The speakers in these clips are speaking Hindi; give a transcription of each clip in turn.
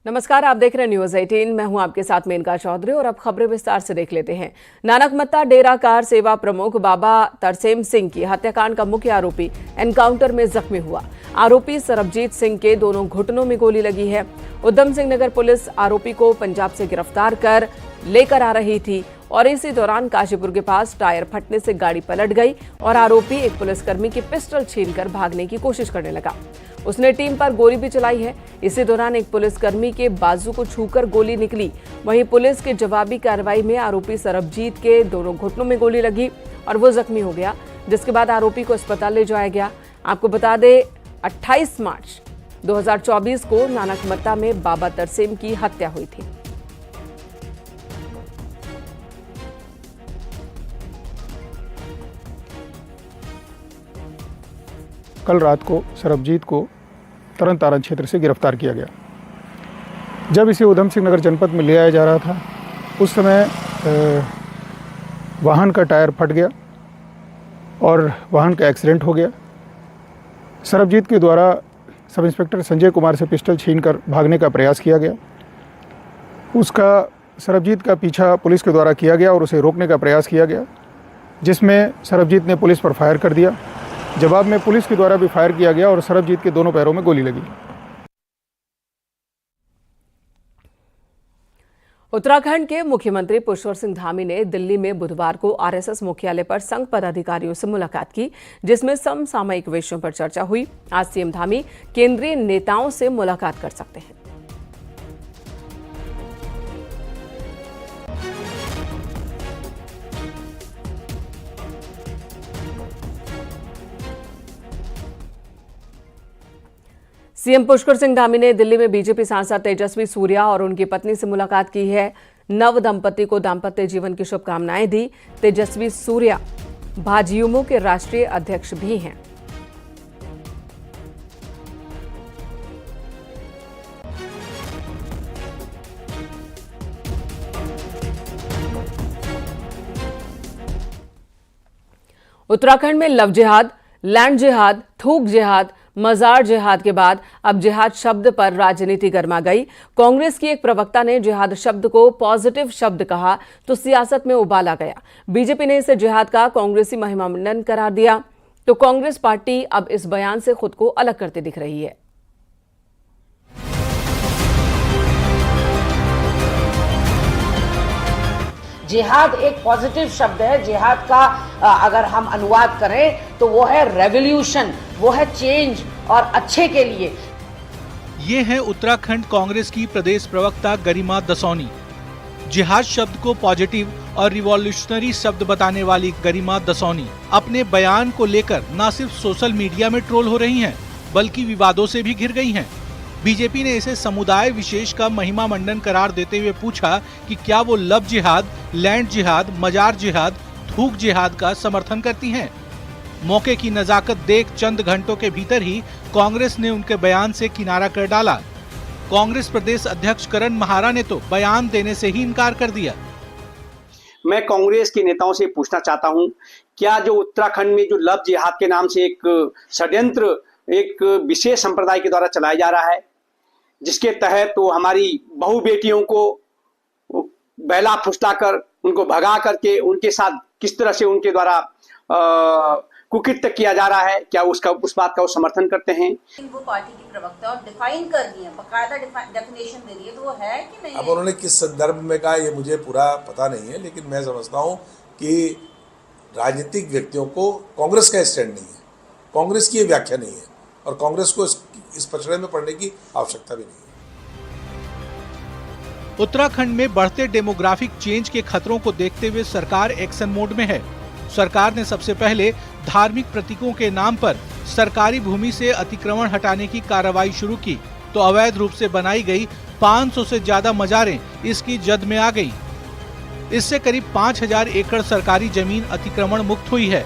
नमस्कार, आप देख रहे हैं न्यूज 18। मैं हूं आपके साथ मेनका चौधरी और अब खबरें विस्तार से देख लेते हैं। नानकमत्ता डेरा कार सेवा प्रमुख बाबा तरसेम सिंह की हत्याकांड का मुख्य आरोपी एनकाउंटर में जख्मी हुआ। आरोपी सरबजीत सिंह के दोनों घुटनों में गोली लगी है। उधम सिंह नगर पुलिस आरोपी को पंजाब से गिरफ्तार कर लेकर आ रही थी और इसी दौरान काशीपुर के पास टायर फटने से गाड़ी पलट गई और आरोपी एक पुलिसकर्मी की पिस्टल छीनकर भागने की कोशिश करने लगा। उसने टीम पर गोली भी चलाई है। इसी दौरान एक पुलिसकर्मी के बाजू को छूकर गोली निकली। वहीं पुलिस की जवाबी कार्रवाई में आरोपी सरबजीत के दोनों घुटनों में गोली लगी और वो जख्मी हो गया, जिसके बाद आरोपी को अस्पताल ले जाया गया। आपको बता दें, 28 मार्च 2024 को नानकमत्ता में बाबा तरसेम की हत्या हुई थी। कल रात को सरबजीत को तरन तारण क्षेत्र से गिरफ्तार किया गया। जब इसे उधम सिंह नगर जनपद में ले आया जा रहा था, उस समय वाहन का टायर फट गया और वाहन का एक्सीडेंट हो गया। सरबजीत के द्वारा सब इंस्पेक्टर संजय कुमार से पिस्टल छीनकर भागने का प्रयास किया गया। सरबजीत का पीछा पुलिस के द्वारा किया गया और उसे रोकने का प्रयास किया गया, जिसमें सरबजीत ने पुलिस पर फायर कर दिया। जवाब में पुलिस के द्वारा भी फायर किया गया और सरबजीत के दोनों पैरों में गोली लगी। उत्तराखंड के मुख्यमंत्री पुष्कर सिंह धामी ने दिल्ली में बुधवार को आरएसएस मुख्यालय पर संघ पदाधिकारियों से मुलाकात की, जिसमें समसामयिक विषयों पर चर्चा हुई। आज सीएम धामी केंद्रीय नेताओं से मुलाकात कर सकते हैं। सीएम पुष्कर सिंह धामी ने दिल्ली में बीजेपी सांसद तेजस्वी सूर्या और उनकी पत्नी से मुलाकात की है। नव दंपति को दाम्पत्य जीवन की शुभकामनाएं दी। तेजस्वी सूर्या भाजयुमो के राष्ट्रीय अध्यक्ष भी हैं। उत्तराखंड में लव जिहाद, लैंड जिहाद, थूक जिहाद, मजार जिहाद के बाद अब जिहाद शब्द पर राजनीति गर्मा गई। कांग्रेस की एक प्रवक्ता ने जिहाद शब्द को पॉजिटिव शब्द कहा तो सियासत में उबाल आ गया। बीजेपी ने इसे जिहाद का कांग्रेसी महिमामंडन करार दिया तो कांग्रेस पार्टी अब इस बयान से खुद को अलग करते दिख रही है। जिहाद एक पॉजिटिव शब्द है। जिहाद का अगर हम अनुवाद करें तो वो है रेवोल्यूशन, वो है चेंज और अच्छे के लिए। ये है उत्तराखंड कांग्रेस की प्रदेश प्रवक्ता गरिमा दसौनी। जिहाद शब्द को पॉजिटिव और रिवॉल्यूशनरी शब्द बताने वाली गरिमा दसौनी अपने बयान को लेकर न सिर्फ सोशल मीडिया में ट्रोल हो रही हैं, बल्कि विवादों से भी घिर गई हैं। बीजेपी ने इसे समुदाय विशेष का महिमा मंडन करार देते हुए पूछा कि क्या वो लव जिहाद, लैंड जिहाद, मजार जिहाद, थूक जिहाद का समर्थन करती हैं। मौके की नजाकत देख चंद घंटों के भीतर ही कांग्रेस ने उनके बयान से किनारा कर डाला। कांग्रेस प्रदेश अध्यक्ष करण महारा ने तो बयान देने से ही इनकार कर दिया। मैं कांग्रेस के नेताओं से पूछना चाहता हूं, क्या जो उत्तराखंड में जो लव जिहाद के नाम से एक षड्यंत्र एक विशेष संप्रदाय के द्वारा चलाया जा रहा है, जिसके तहत तो हमारी बहु बेटियों को बहला फुसलाकर उनको भगा करके उनके साथ किस तरह से उनके द्वारा कुकृत्य किया जा रहा है, क्या उस बात का वो समर्थन करते हैं? वो पार्टी की प्रवक्ता और डिफाइन कर दी है, बकायदा डेफिनेशन दे रही है, तो वो है कि नहीं? अब उन्होंने किस संदर्भ में कहा ये मुझे पूरा पता नहीं है, लेकिन मैं समझता हूँ कि राजनीतिक व्यक्तियों को कांग्रेस का स्टैंड नहीं है, कांग्रेस की ये व्याख्या नहीं है और कांग्रेस को इस पचड़े में पड़ने की आवश्यकता भी नहीं है। उत्तराखंड में बढ़ते डेमोग्राफिक चेंज के खतरों को देखते हुए सरकार एक्शन मोड में है। सरकार ने सबसे पहले धार्मिक प्रतीकों के नाम पर सरकारी भूमि से अतिक्रमण हटाने की कार्रवाई शुरू की तो अवैध रूप से बनाई गई 500 से ज्यादा मजारें इसकी जद में आ गई। इससे करीब 5000 एकड़ सरकारी जमीन अतिक्रमण मुक्त हुई है।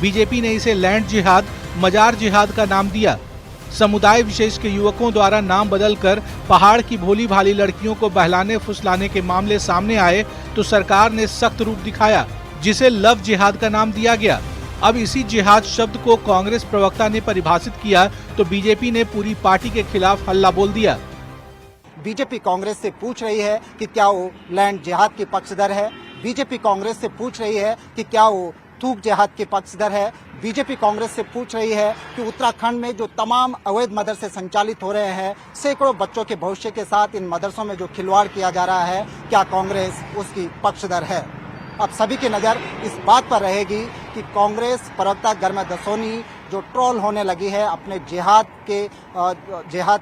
बीजेपी ने इसे लैंड जिहाद, मजार जिहाद का नाम दिया। समुदाय विशेष के युवकों द्वारा नाम बदलकर पहाड़ की भोली भाली लड़कियों को बहलाने फुसलाने के मामले सामने आए तो सरकार ने सख्त रूप दिखाया, जिसे लव जिहाद का नाम दिया गया। अब इसी जिहाद शब्द को कांग्रेस प्रवक्ता ने परिभाषित किया तो बीजेपी ने पूरी पार्टी के खिलाफ हल्ला बोल दिया। बीजेपी कांग्रेस से पूछ रही है कि क्या वो लैंड जिहाद की पक्षधर है। बीजेपी कांग्रेस से पूछ रही है कि क्या वो थूक जिहाद के पक्षधर है। बीजेपी कांग्रेस से पूछ रही है कि उत्तराखंड में जो तमाम अवैध मदरसे संचालित हो रहे हैं, सैकड़ों बच्चों के भविष्य के साथ इन मदरसों में जो खिलवाड़ किया जा रहा है, क्या कांग्रेस उसकी पक्षधर है। अब सभी की नज़र इस बात पर रहेगी कि कांग्रेस प्रवक्ता गर्मा दसोनी जो ट्रोल होने लगी है अपने जिहाद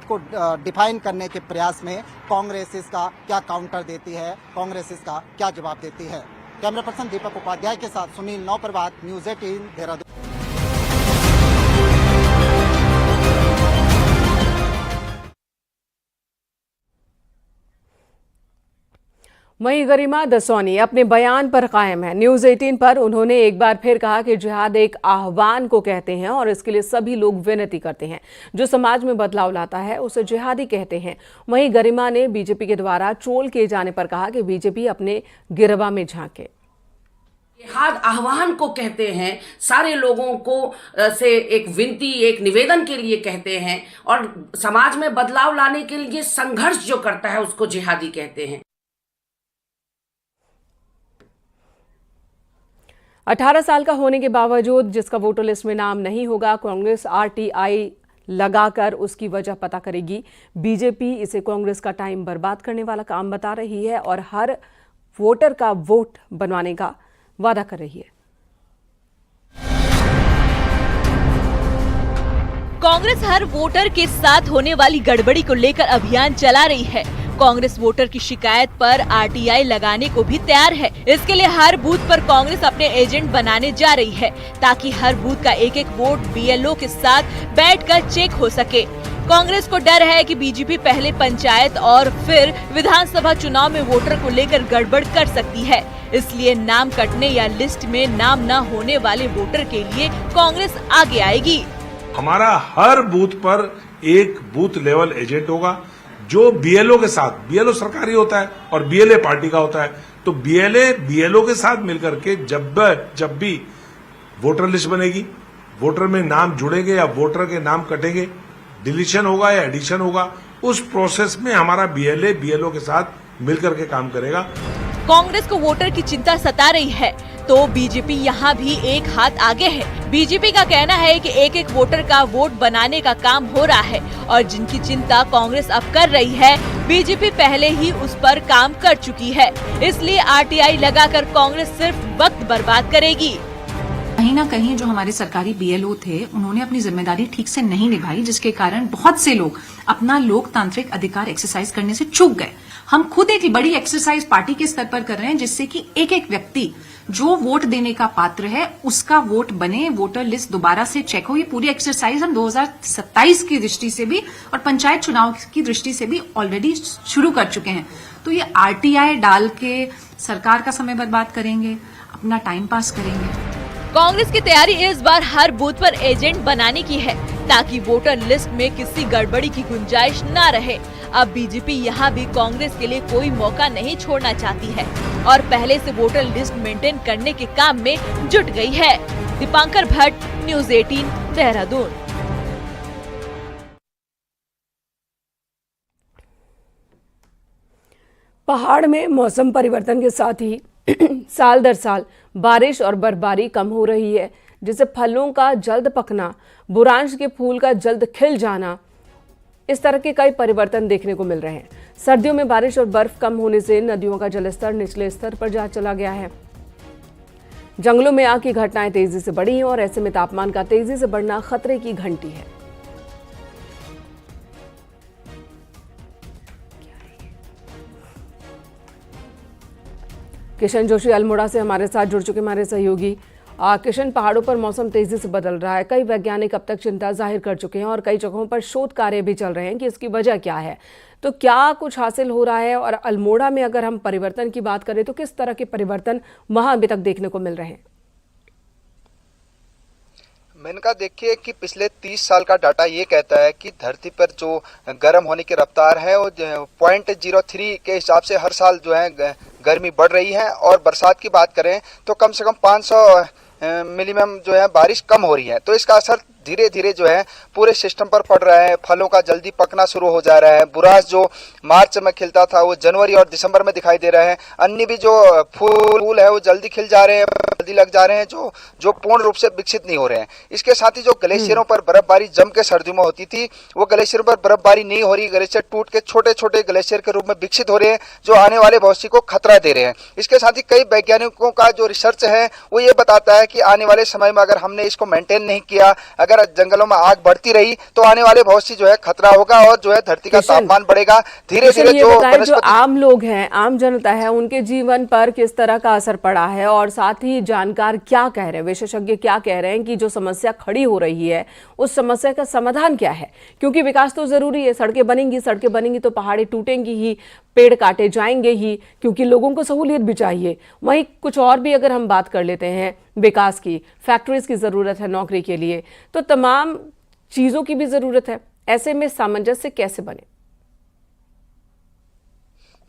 को डिफाइन करने के प्रयास में, कांग्रेस इसका क्या काउंटर देती है, कांग्रेस इसका क्या जवाब देती है। कैमरा पर्सन दीपक उपाध्याय के साथ सुनील नौप्रभात, न्यूज़ 18 देहरादून। वहीं गरिमा दसौनी अपने बयान पर कायम है। न्यूज़ 18 पर उन्होंने एक बार फिर कहा कि जिहाद एक आह्वान को कहते हैं और इसके लिए सभी लोग विनती करते हैं। जो समाज में बदलाव लाता है उसे जिहादी कहते हैं। वहीं गरिमा ने बीजेपी के द्वारा ट्रोल किए जाने पर कहा कि बीजेपी अपने गिरवा में झांके। जिहाद आह्वान को कहते हैं, सारे लोगों को से एक विनती, एक निवेदन के लिए कहते हैं, और समाज में बदलाव लाने के लिए संघर्ष जो करता है उसको जिहादी कहते हैं। 18 साल का होने के बावजूद जिसका वोटर लिस्ट में नाम नहीं होगा, कांग्रेस आरटीआई लगाकर उसकी वजह पता करेगी। बीजेपी इसे कांग्रेस का टाइम बर्बाद करने वाला काम बता रही है और हर वोटर का वोट बनवाने का वादा कर रही है। कांग्रेस हर वोटर के साथ होने वाली गड़बड़ी को लेकर अभियान चला रही है। कांग्रेस वोटर की शिकायत पर आरटीआई लगाने को भी तैयार है। इसके लिए हर बूथ पर कांग्रेस अपने एजेंट बनाने जा रही है ताकि हर बूथ का एक एक वोट बीएलओ के साथ बैठकर चेक हो सके। कांग्रेस को डर है कि बीजेपी पहले पंचायत और फिर विधानसभा चुनाव में वोटर को लेकर गड़बड़ कर सकती है, इसलिए नाम कटने या लिस्ट में नाम न होने वाले वोटर के लिए कांग्रेस आगे आएगी। हमारा हर बूथ पर एक बूथ लेवल एजेंट होगा जो बीएलओ के साथ, बीएलओ सरकारी होता है और बीएलए पार्टी का होता है, तो बीएलओ के साथ मिलकर के जब भी वोटर लिस्ट बनेगी, वोटर में नाम जुड़ेंगे या वोटर के नाम कटेंगे, डिलीशन होगा या एडिशन होगा, उस प्रोसेस में हमारा बीएलओ के साथ मिलकर के काम करेगा। कांग्रेस को वोटर की चिंता सता रही है तो बीजेपी यहाँ भी एक हाथ आगे है। बीजेपी का कहना है कि एक एक वोटर का वोट बनाने का काम हो रहा है और जिनकी चिंता कांग्रेस अब कर रही है, बीजेपी पहले ही उस पर काम कर चुकी है, इसलिए आरटीआई लगाकर कांग्रेस सिर्फ वक्त बर्बाद करेगी। कहीं ना कहीं जो हमारे सरकारी बीएलओ थे उन्होंने अपनी जिम्मेदारी ठीक से नहीं निभाई, जिसके कारण बहुत से लोग अपना लोकतांत्रिक अधिकार एक्सरसाइज करने से चूक गए। हम खुद एक बड़ी एक्सरसाइज पार्टी के स्तर पर कर रहे हैं जिससे कि एक एक व्यक्ति जो वोट देने का पात्र है उसका वोट बने, वोटर लिस्ट दोबारा से चेक हो। ये पूरी एक्सरसाइज हम 2027 की दृष्टि से भी और पंचायत चुनाव की दृष्टि से भी ऑलरेडी शुरू कर चुके हैं। तो ये आरटीआई डाल के सरकार का समय बर्बाद करेंगे, अपना टाइम पास करेंगे। कांग्रेस की तैयारी इस बार हर बूथ पर एजेंट बनाने की है ताकि वोटर लिस्ट में किसी गड़बड़ी की गुंजाइश न रहे। अब बीजेपी यहाँ भी कांग्रेस के लिए कोई मौका नहीं छोड़ना चाहती है और पहले से वोटर लिस्ट मेंटेन करने के काम में जुट गई है। दीपांकर भट्ट, न्यूज़ 18 देहरादून। पहाड़ में मौसम परिवर्तन के साथ ही साल दर साल बारिश और बर्फबारी कम हो रही है, जिससे फलों का जल्द पकना, बुरांश के फूल का जल्द खिल जाना, इस तरह के कई परिवर्तन देखने को मिल रहे हैं। सर्दियों में बारिश और बर्फ कम होने से नदियों का जलस्तर निचले स्तर पर जा चला गया है। जंगलों में आग की घटनाएं तेजी से बढ़ी हैं और ऐसे में तापमान का तेजी से बढ़ना खतरे की घंटी है। किशन जोशी अल्मोड़ा से हमारे साथ जुड़ चुके हमारे सहयोगी। किशन, पहाड़ों पर मौसम तेजी से बदल रहा है, कई वैज्ञानिक अब तक चिंता जाहिर कर चुके हैं और कई जगहों पर शोध कार्य भी चल रहे हैं कि इसकी वजह क्या है, तो क्या कुछ हासिल हो रहा है? और अल्मोड़ा में अगर हम परिवर्तन की बात करें तो किस तरह के परिवर्तन वहां अभी तक देखने को मिल रहे हैं? मेनका, देखिए कि पिछले 30 साल का डाटा ये कहता है कि धरती पर जो गर्म होने की रफ्तार है वो 0.03 के हिसाब से हर साल जो है गर्मी बढ़ रही है। और बरसात की बात करें तो कम से कम 500 मिलीमीटर जो है बारिश कम हो रही है। तो इसका असर धीरे धीरे जो है पूरे सिस्टम पर पड़ रहा है। फलों का जल्दी पकना शुरू हो जा रहा है। बुरास जो मार्च में खिलता था वो जनवरी और दिसंबर में दिखाई दे रहा है। अन्य भी जो फूल है वो जल्दी खिल जा रहे हैं, जल्दी लग जा रहे हैं, जो पूर्ण रूप से विकसित नहीं हो रहे हैं। इसके साथ ही जो ग्लेशियरों पर बर्फबारी जम के सर्दियों में होती थी वो ग्लेशियरों पर बर्फबारी नहीं हो रही। ग्लेशियर टूट के छोटे छोटे ग्लेशियर के रूप में विकसित हो रहे हैं जो आने वाले भविष्य को खतरा दे रहे हैं। इसके साथ ही कई वैज्ञानिकों का जो रिसर्च है वो ये बताता है कि आने वाले समय में अगर हमने इसको मेंटेन नहीं किया, अगर जंगलों में आग बढ़ती रही तो आने वाले भविष्य जो है खतरा होगा और जो है धरती का तापमान बढ़ेगा। धीरे धीरे जो आम लोग हैं, आम जनता है, उनके जीवन पर किस तरह का असर पड़ा है और साथ ही जानकार क्या कह रहे हैं, विशेषज्ञ क्या कह रहे हैं कि जो समस्या खड़ी हो रही है उस समस्या का समाधान क्या है? क्योंकि विकास तो जरूरी है, सड़कें बनेंगी तो पहाड़े टूटेंगी ही, पेड़ काटे जाएंगे ही, क्योंकि लोगों को सहूलियत भी चाहिए। वहीं कुछ और भी अगर हम बात कर लेते हैं विकास की, फैक्ट्रीज की जरूरत है नौकरी के लिए, तो तमाम चीजों की भी जरूरत है। ऐसे में सामंजस्य कैसे बने?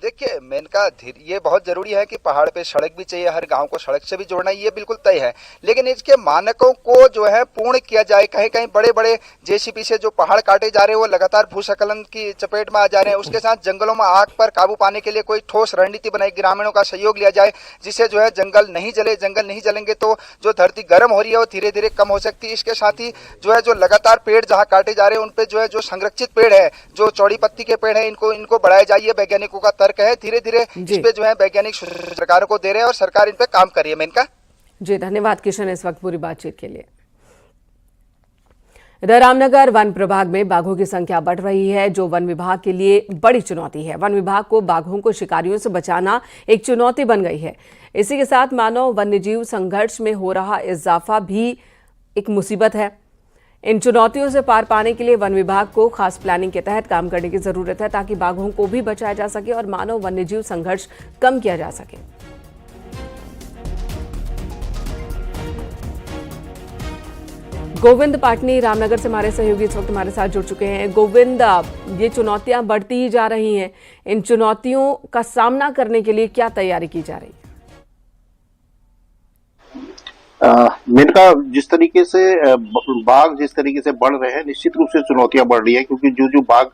देखिए मेनका ये बहुत जरूरी है कि पहाड़ पे सड़क भी चाहिए, हर गांव को सड़क से भी जोड़ना ये बिल्कुल तय है, लेकिन इसके मानकों को जो है पूर्ण किया जाए। कहीं कहीं बड़े बड़े जेसीबी से जो पहाड़ काटे जा रहे हैं वो लगातार भूस्खलन की चपेट में आ जा रहे हैं। उसके साथ जंगलों में आग पर काबू पाने के लिए कोई ठोस रणनीति बनाई, ग्रामीणों का सहयोग लिया जाए जिससे जो है जंगल नहीं जलेंगे तो जो धरती गर्म हो रही है वो धीरे धीरे कम हो सकती है। इसके साथ ही जो है जो लगातार पेड़ जहाँ काटे जा रहे हैं उन पे जो है जो संरक्षित पेड़ है, जो चौड़ी पत्ती के पेड़ है, इनको बढ़ाया जाए। वैज्ञानिकों का है धीरे धीरे इस पे जो है वैज्ञानिक सरकारों को दे रहे हैं और सरकार इन पे काम कर रही है। मेनका जी धन्यवाद किशन इस वक्त पूरी बातचीत के लिए। इधर रामनगर वन प्रभाग में बाघों की संख्या बढ़ रही है जो वन विभाग के लिए बड़ी चुनौती है। वन विभाग को बाघों को शिकारियों से बचाना एक चुनौती बन गई है। इसी के साथ मानव वन्यजीव संघर्ष में हो रहा इजाफा भी एक मुसीबत है। इन चुनौतियों से पार पाने के लिए वन विभाग को खास प्लानिंग के तहत काम करने की जरूरत है ताकि बाघों को भी बचाया जा सके और मानव वन्यजीव संघर्ष कम किया जा सके। गोविंद पाटनी रामनगर से हमारे सहयोगी इस वक्त हमारे साथ जुड़ चुके हैं। गोविंद, ये चुनौतियां बढ़ती ही जा रही हैं, इन चुनौतियों का सामना करने के लिए क्या तैयारी की जा रही है? मेनका जिस तरीके से बाघ जिस तरीके से बढ़ रहे हैं निश्चित रूप से चुनौतियां बढ़ रही है, क्योंकि जो बाघ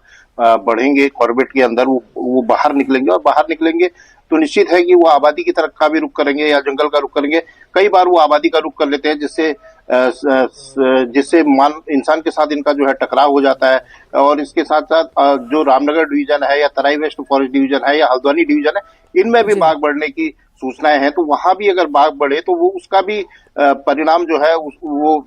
बढ़ेंगे कॉर्बेट के अंदर वो बाहर निकलेंगे और बाहर निकलेंगे तो निश्चित है कि वो आबादी की तरफ का भी रुख करेंगे या जंगल का रुख करेंगे। कई बार वो आबादी का रुख कर लेते हैं जिससे इंसान के साथ इनका जो है टकराव हो जाता है। और इसके साथ साथ जो रामनगर डिवीजन है या तराई वेस्ट फॉरेस्ट डिवीजन है या हल्द्वानी डिवीजन है, इनमें भी बाघ बढ़ने की सूचनाएं हैं। तो वहां भी अगर बाघ बढ़े तो वो उसका भी परिणाम जो है वो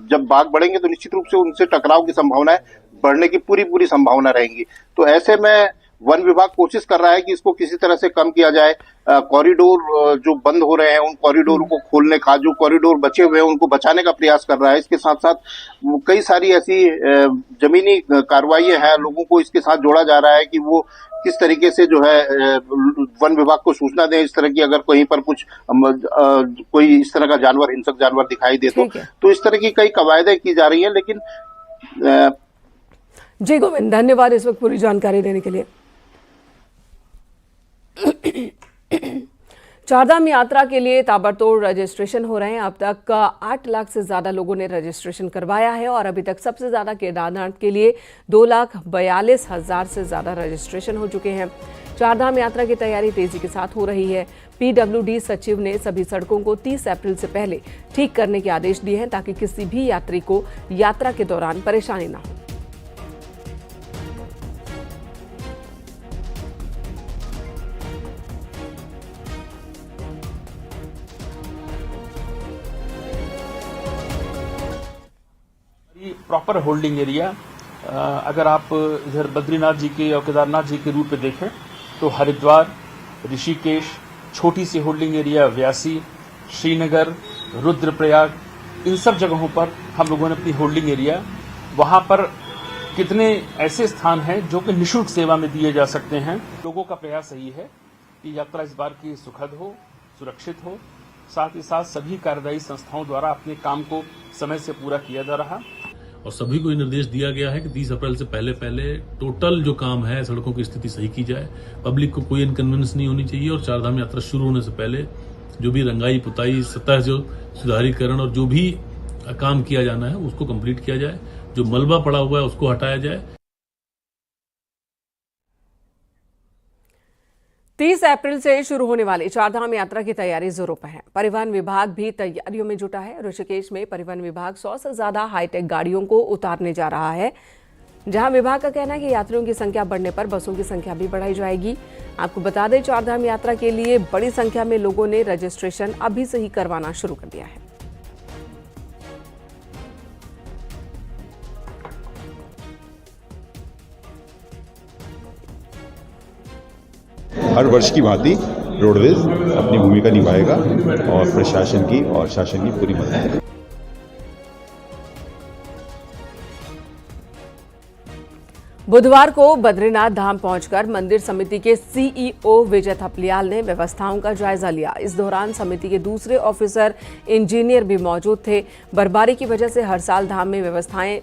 जब बाघ बढ़ेंगे तो निश्चित रूप से उनसे टकराव की संभावना बढ़ने की पूरी संभावना रहेंगी। तो ऐसे में वन विभाग कोशिश कर रहा है कि इसको किसी तरह से कम किया जाए। कॉरिडोर जो बंद हो रहे हैं उन कॉरिडोर को खोलने का, जो कॉरिडोर बचे हुए हैं उनको बचाने का प्रयास कर रहा है। इसके साथ साथ कई सारी ऐसी जमीनी कार्रवाई हैं, लोगों को इसके साथ जोड़ा जा रहा है कि वो किस तरीके से जो है वन विभाग को सूचना दें इस तरह की, अगर कहीं पर कुछ कोई इस तरह का जानवर, हिंसक जानवर दिखाई दे तो इस तरह की कई कवायदें की जा रही हैं। लेकिन जी गोविंद, धन्यवाद इस वक्त पूरी जानकारी देने के लिए। चारधाम यात्रा के लिए ताबड़तोड़ रजिस्ट्रेशन हो रहे हैं। अब तक 8 लाख से ज्यादा लोगों ने रजिस्ट्रेशन करवाया है और अभी तक सबसे ज्यादा केदारनाथ के लिए 2,42,000 से ज्यादा रजिस्ट्रेशन हो चुके हैं। चारधाम यात्रा की तैयारी तेजी के साथ हो रही है। पीडब्ल्यूडी सचिव ने सभी सड़कों को 30 अप्रैल से पहले ठीक करने के आदेश दिए हैं ताकि किसी भी यात्री को यात्रा के दौरान परेशानी न हो। प्रॉपर होल्डिंग एरिया, अगर आप इधर बद्रीनाथ जी के और केदारनाथ जी के रूट पे देखें तो हरिद्वार, ऋषिकेश, छोटी सी होल्डिंग एरिया व्यासी, श्रीनगर, रुद्रप्रयाग, इन सब जगहों पर हम लोगों ने अपनी होल्डिंग एरिया, वहां पर कितने ऐसे स्थान हैं जो कि निःशुल्क सेवा में दिए जा सकते हैं। लोगों का प्रयास यही है कि यात्रा इस बार की सुखद हो, सुरक्षित हो, साथ ही साथ सभी कार्यदायी संस्थाओं द्वारा अपने काम को समय से पूरा किया जा रहा। और सभी को ये निर्देश दिया गया है कि 30 अप्रैल से पहले टोटल जो काम है सड़कों की स्थिति सही की जाए, पब्लिक को कोई इनकन्वीनियंस नहीं होनी चाहिए और चारधाम यात्रा शुरू होने से पहले जो भी रंगाई पुताई, सतह जो सुधारीकरण और जो भी काम किया जाना है उसको कंप्लीट किया जाए, जो मलबा पड़ा हुआ है उसको हटाया जाए। 30 अप्रैल से शुरू होने वाली चारधाम यात्रा की तैयारी जोरों पर है। परिवहन विभाग भी तैयारियों में जुटा है। ऋषिकेश में परिवहन विभाग 100 से ज्यादा हाईटेक गाड़ियों को उतारने जा रहा है, जहां विभाग का कहना है कि यात्रियों की संख्या बढ़ने पर बसों की संख्या भी बढ़ाई जाएगी। आपको बता दें, चारधाम यात्रा के लिए बड़ी संख्या में लोगों ने रजिस्ट्रेशन अभी से ही करवाना शुरू कर दिया है। हर वर्ष की भांति रोडवेज अपनी भूमिका निभाएगा और प्रशासन की और शासन की पूरी मदद करेगा। बुधवार को बद्रीनाथ धाम पहुंचकर मंदिर समिति के सीईओ विजय थपलियाल ने व्यवस्थाओं का जायजा लिया। इस दौरान समिति के दूसरे ऑफिसर इंजीनियर भी मौजूद थे। बर्फबारी की वजह से हर साल धाम में व्यवस्थाएं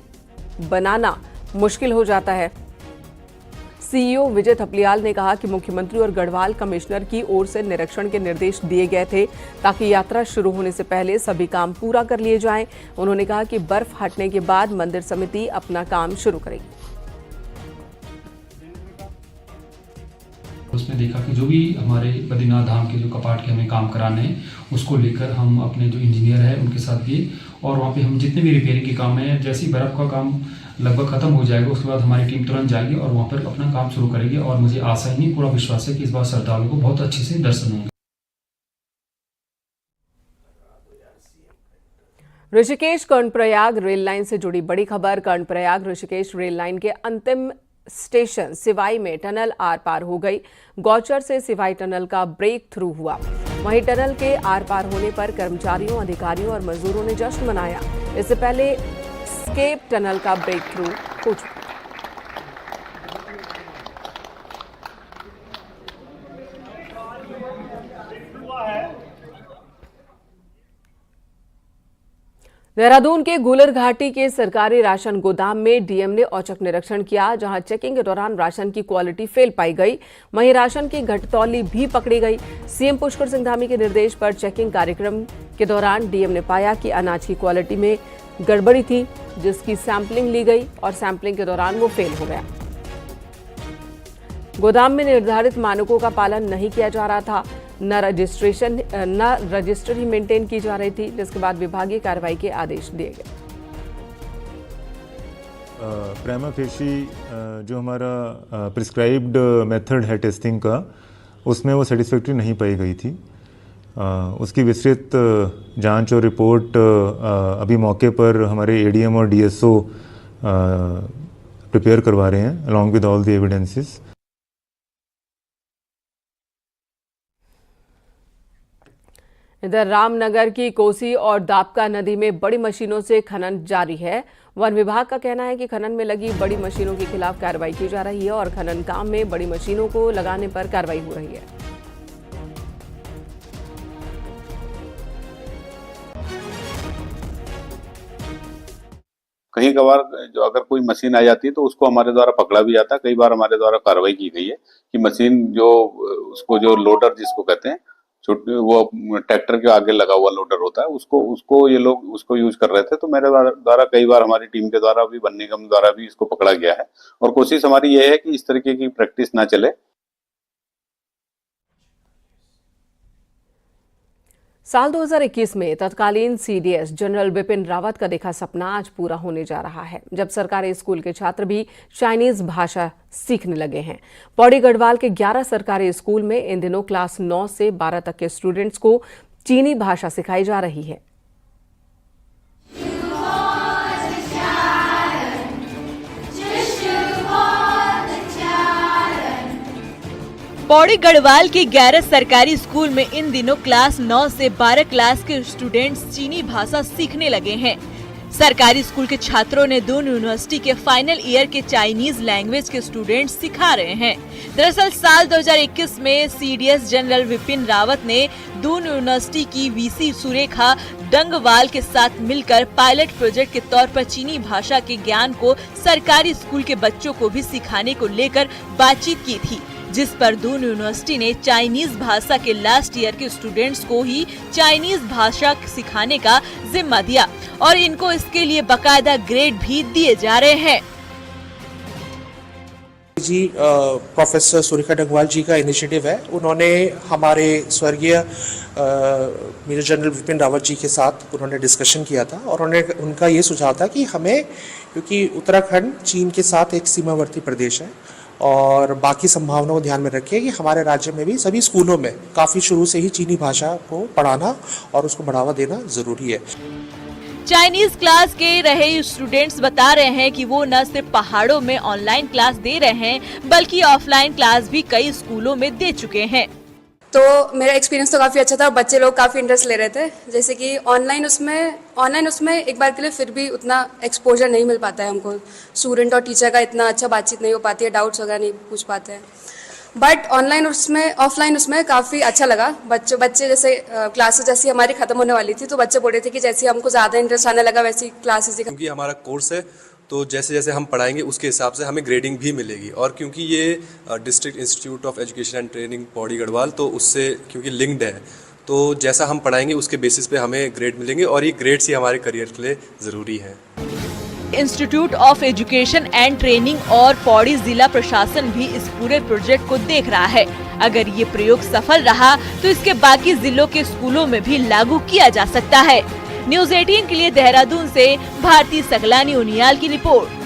बनाना मुश्किल हो जाता है। सीईओ विजय थपलियाल ने कहा कि मुख्यमंत्री और गढ़वाल कमिश्नर की ओर से निरीक्षण के निर्देश दिए गए थे ताकि यात्रा शुरू होने से पहले सभी काम पूरा कर लिए जाएं। उन्होंने कहा कि बर्फ हटने के बाद मंदिर समिति अपना काम शुरू करेगी। उसने देखा कि जो भी हमारे बद्रीनाथ धाम के जो कपाट के हमें काम कराने हैं उसको लेकर हम अपने जो इंजीनियर है उनके साथ गए और वहाँ पे हम जितने भी रिपेयरिंग के काम है, जैसे ही बर्फ़ का काम लगभग खत्म हो जाएगा उसके बाद हमारी टीम तुरंत जाएगी और वहाँ पर अपना काम शुरू करेगी। और मुझे आशा ही नहीं, पूरा विश्वास है कि इस बार श्रद्धालुओं को बहुत अच्छे से दर्शन होंगे। ऋषिकेश कर्णप्रयाग रेल लाइन से जुड़ी बड़ी खबर। कर्णप्रयाग ऋषिकेश रेल लाइन के अंतिम स्टेशन सिवाई में टनल आर पार हो गई। गौचर से सिवाई टनल का ब्रेक थ्रू हुआ। वहीं टनल के आर पार होने पर कर्मचारियों, अधिकारियों और मजदूरों ने जश्न मनाया। इससे पहले स्केप टनल का ब्रेक थ्रू हो चुका। देहरादून के गुलर घाटी के सरकारी राशन गोदाम में डीएम ने औचक निरीक्षण किया, जहां चेकिंग के दौरान राशन की क्वालिटी फेल पाई गई। वहीं राशन की घटतौली भी पकड़ी गई। सीएम पुष्कर सिंह धामी के निर्देश पर चेकिंग कार्यक्रम के दौरान डीएम ने पाया कि अनाज की क्वालिटी में गड़बड़ी थी, जिसकी सैंपलिंग ली गई और सैंपलिंग के दौरान वो फेल हो गया। गोदाम में निर्धारित मानकों का पालन नहीं किया जा रहा था, न रजिस्ट्री मेंटेन की जा रही थी, जिसके बाद विभागीय कार्रवाई के आदेश दिए गए। प्राइमा फेशी जो हमारा प्रिस्क्राइब्ड मेथड है टेस्टिंग का, उसमें वो सेटिस्फैक्ट्री नहीं पाई गई थी। उसकी विस्तृत जांच और रिपोर्ट अभी मौके पर हमारे एडीएम और डीएसओ प्रिपेयर करवा रहे हैं along with all the evidences. इधर रामनगर की कोसी और दापका नदी में बड़ी मशीनों से खनन जारी है। वन विभाग का कहना है कि खनन में लगी बड़ी मशीनों के खिलाफ कार्रवाई की जा रही है और खनन काम में बड़ी मशीनों को लगाने पर कार्रवाई हो रही है। कहीं कभार जो अगर कोई मशीन आ जाती है तो उसको हमारे द्वारा पकड़ा भी जाता है। कई बार हमारे द्वारा कार्रवाई की गई है कि मशीन जो उसको जो लोडर जिसको कहते हैं, वो ट्रैक्टर के आगे लगा हुआ लोडर होता है, उसको ये लोग उसको यूज कर रहे थे। तो मेरे द्वारा कई बार हमारी टीम के द्वारा भी, वन निगम द्वारा भी इसको पकड़ा गया है और कोशिश हमारी ये है कि इस तरीके की प्रैक्टिस ना चले। साल 2021 में तत्कालीन सीडीएस जनरल बिपिन रावत का देखा सपना आज पूरा होने जा रहा है, जब सरकारी स्कूल के छात्र भी चाइनीज भाषा सीखने लगे हैं। पौड़ी गढ़वाल के 11 सरकारी स्कूल में इन दिनों क्लास 9 से 12 तक के स्टूडेंट्स को चीनी भाषा सिखाई जा रही है। पौड़ी गढ़वाल के 11 सरकारी स्कूल में इन दिनों क्लास 9 से 12 क्लास के स्टूडेंट्स चीनी भाषा सीखने लगे हैं। सरकारी स्कूल के छात्रों ने दून यूनिवर्सिटी के फाइनल ईयर के चाइनीज लैंग्वेज के स्टूडेंट्स सिखा रहे हैं। दरअसल साल 2021 में सीडीएस जनरल विपिन रावत ने दून यूनिवर्सिटी की वीसी सुरेखा डंगवाल के साथ मिलकर पायलट प्रोजेक्ट के तौर पर चीनी भाषा के ज्ञान को सरकारी स्कूल के बच्चों को भी सिखाने को लेकर बातचीत की थी। जिस पर दून यूनिवर्सिटी ने चाइनीज भाषा के लास्ट ईयर के स्टूडेंट्स को ही चाइनीज भाषा सिखाने का जिम्मा दिया और इनको इसके लिए बकायदा ग्रेड भी दिए जा रहे हैं। जी प्रोफेसर सुरेखा डंगवाल जी का इनिशिएटिव है। उन्होंने हमारे स्वर्गीय मेजर जनरल विपिन रावत जी के साथ उन्होंने डिस्कशन किया था और उनका ये सुझाव था कि हमें, क्योंकि उत्तराखंड चीन के साथ एक सीमावर्ती प्रदेश है और बाकी संभावनाओं को ध्यान में रखिए कि हमारे राज्य में भी सभी स्कूलों में काफ़ी शुरू से ही चीनी भाषा को पढ़ाना और उसको बढ़ावा देना ज़रूरी है। चाइनीज क्लास के रहे स्टूडेंट्स बता रहे हैं कि वो न सिर्फ पहाड़ों में ऑनलाइन क्लास दे रहे हैं बल्कि ऑफलाइन क्लास भी कई स्कूलों में दे चुके हैं। तो मेरा एक्सपीरियंस तो काफ़ी अच्छा था। बच्चे लोग काफ़ी इंटरेस्ट ले रहे थे। जैसे कि ऑनलाइन उसमें एक बार के लिए फिर भी उतना एक्सपोजर नहीं मिल पाता है हमको। स्टूडेंट और टीचर का इतना अच्छा बातचीत नहीं हो पाती है, डाउट्स वगैरह नहीं पूछ पाते हैं। बट ऑफलाइन उसमें काफ़ी अच्छा लगा। बच्चे जैसे क्लासेस जैसी हमारी ख़त्म होने वाली थी तो बच्चे बोल रहे थे कि जैसे हमको ज़्यादा इंटरेस्ट आने लगा वैसी क्लासेस। क्योंकि हमारा कोर्स है तो जैसे जैसे हम पढ़ाएंगे उसके हिसाब से हमें ग्रेडिंग भी मिलेगी और क्योंकि ये district institute of education and training Pauri Garhwal तो उससे क्योंकि लिंक्ड है तो जैसा हम पढ़ाएंगे उसके बेसिस पे हमें ग्रेड मिलेंगे और ये ग्रेड्स ही हमारे करियर के लिए ज़रूरी है। Institute of education and training और पौड़ी जिला प्रशासन भी इस पूरे प्रोजेक्ट को देख रहा है। अगर ये प्रयोग सफल रहा तो इसके बाकी जिलों के स्कूलों में भी लागू किया जा सकता है। न्यूज़ 18 के लिए देहरादून से भारती सकलानी उनियाल की रिपोर्ट।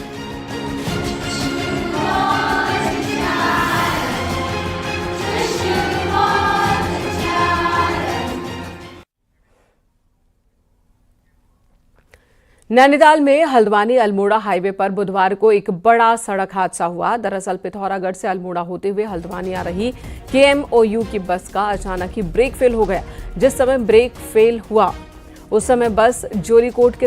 नैनीताल में हल्द्वानी अल्मोड़ा हाईवे पर बुधवार को एक बड़ा सड़क हादसा हुआ। दरअसल पिथौरागढ़ से अल्मोड़ा होते हुए हल्द्वानी आ रही KMOU की बस का अचानक ही ब्रेक फेल हो गया। जिस समय ब्रेक फेल हुआ उस समय बस जोरीकोट के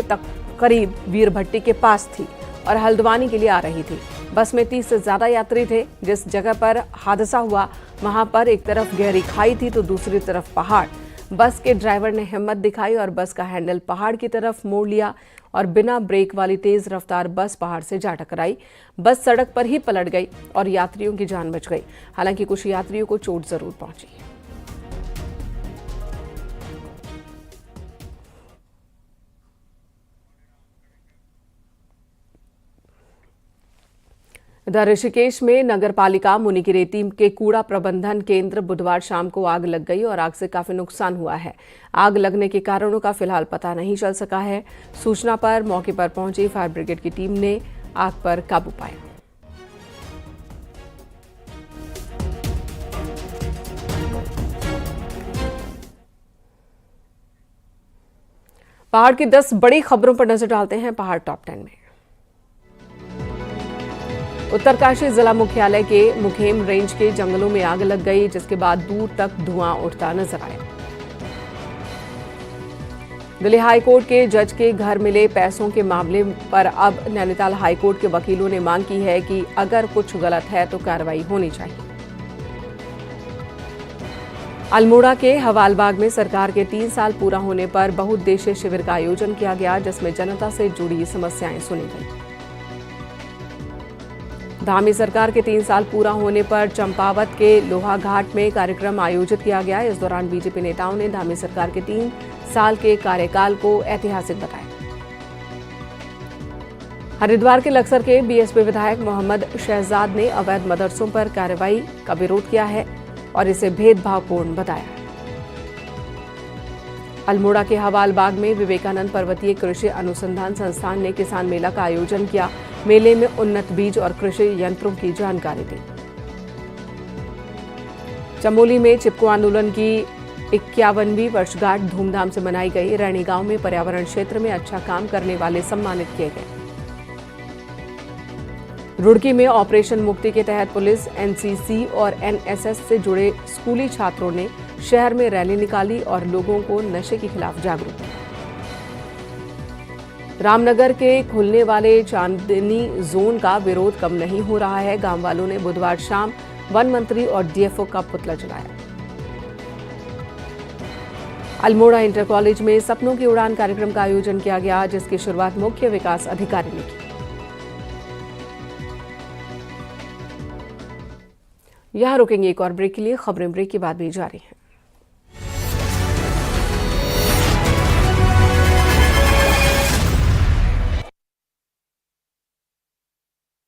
करीब वीरभट्टी के पास थी और हल्द्वानी के लिए आ रही थी। बस में 30 से ज्यादा यात्री थे। जिस जगह पर हादसा हुआ वहां पर एक तरफ गहरी खाई थी तो दूसरी तरफ पहाड़। बस के ड्राइवर ने हिम्मत दिखाई और बस का हैंडल पहाड़ की तरफ मोड़ लिया और बिना ब्रेक वाली तेज रफ्तार बस पहाड़ से जा टकराई। बस सड़क पर ही पलट गई और यात्रियों की जान बच गई। हालांकि कुछ यात्रियों को चोट जरूर पहुंची। इधर ऋषिकेश में नगरपालिका मुनिकीरेती के कूड़ा प्रबंधन केंद्र बुधवार शाम को आग लग गई और आग से काफी नुकसान हुआ है। आग लगने के कारणों का फिलहाल पता नहीं चल सका है। सूचना पर मौके पर पहुंची फायर ब्रिगेड की टीम ने आग पर काबू पाया। पहाड़ की 10 बड़ी खबरों पर नजर डालते हैं पहाड़ टॉप 10 में। उत्तरकाशी जिला मुख्यालय के मुखेम रेंज के जंगलों में आग लग गई जिसके बाद दूर तक धुआं उठता नजर आया। दिल्ली हाईकोर्ट के जज के घर मिले पैसों के मामले पर अब नैनीताल हाईकोर्ट के वकीलों ने मांग की है कि अगर कुछ गलत है तो कार्रवाई होनी चाहिए। अल्मोड़ा के हवालबाग में सरकार के 3 साल पूरा होने पर बहुउद्देशीय शिविर का आयोजन किया गया जिसमें जनता से जुड़ी समस्याएं सुनी गई। धामी सरकार के 3 साल पूरा होने पर चंपावत के लोहा घाट में कार्यक्रम आयोजित किया गया। इस दौरान बीजेपी नेताओं ने धामी सरकार के 3 साल के कार्यकाल को ऐतिहासिक बताया। हरिद्वार के लक्सर के बीएसपी विधायक मोहम्मद शहजाद ने अवैध मदरसों पर कार्रवाई का विरोध किया है और इसे भेदभावपूर्ण बताया। अल्मोड़ा के हवालबाग में विवेकानंद पर्वतीय कृषि अनुसंधान संस्थान ने किसान मेला का आयोजन किया। मेले में उन्नत बीज और कृषि यंत्रों की जानकारी दी। चमोली में चिपको आंदोलन की 51वीं वर्षगांठ धूमधाम से मनाई गई। रैणी गांव में पर्यावरण क्षेत्र में अच्छा काम करने वाले सम्मानित किए गए। रुड़की में ऑपरेशन मुक्ति के तहत पुलिस, एनसीसी और एनएसएस से जुड़े स्कूली छात्रों ने शहर में रैली निकाली और लोगों को नशे के खिलाफ जागरूक किया। रामनगर के खुलने वाले चांदनी जोन का विरोध कम नहीं हो रहा है। गांव वालों ने बुधवार शाम वन मंत्री और डीएफओ का पुतला जलाया। अल्मोड़ा इंटर कॉलेज में सपनों की उड़ान कार्यक्रम का आयोजन किया गया जिसकी शुरुआत मुख्य विकास अधिकारी ने की। यहाँ रुकेंगे एक और ब्रेक के लिए। खबरें ब्रेक के बाद भी जारी हैं।